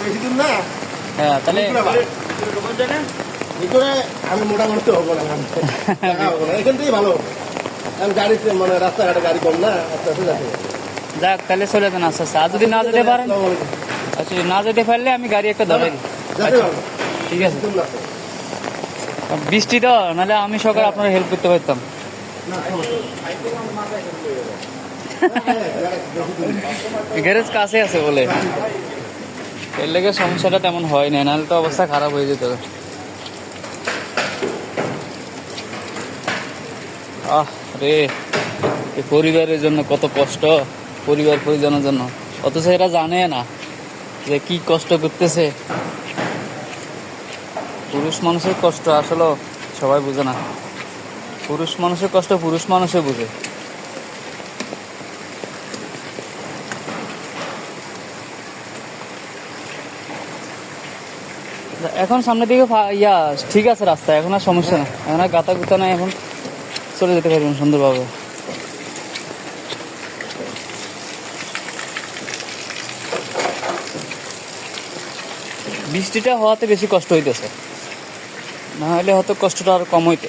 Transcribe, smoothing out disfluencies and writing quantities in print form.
বেশি দূর না। হ্যাঁ তাহলে ভিতরে আমি মোটামুটি হবো না, হবো না, এখান থেকেই ভালো। আমি গাড়িতে মানে রাস্তাঘাটে গাড়ি কম না, আস্তে আস্তে যাতে। যাক তাহলে চলে যান আস্তে আস্তে। আর যদি না যেতে পারেন, আচ্ছা না যেতে পারলে আমি গাড়ি একটা ধরে দিই। যাতে ভালো। ঠিক আছে, বৃষ্টি তো, নাহলে আমি সকালে আপনার হেল্প করতে পারতাম। গ্যারেজ কাছে আছে বলে এর লেগে সমস্যাটা তেমন হয় না, নাহলে তো অবস্থা খারাপ হয়ে যেত। আহ রে, এই পরিবারের জন্য কত কষ্ট, পরিবার পরিজনের জন্য, অথচ এরা জানে না যে কি কষ্ট করতেছে। পুরুষ মানুষের কষ্ট আসলে সবাই বুঝে না। পুরুষ মানুষের কষ্ট পুরুষ মানুষে বুঝে। এখন সামনের দিকে ঠিক আছে রাস্তা, এখন আর সমস্যা না, এখন আর গাতা গুতা নাই, এখন চলে যেতে পারবেন সুন্দরভাবে। বৃষ্টিটা হওয়াতে বেশি কষ্ট হইতেছে, না হলে হয়তো কষ্টটা আর কম হইতে।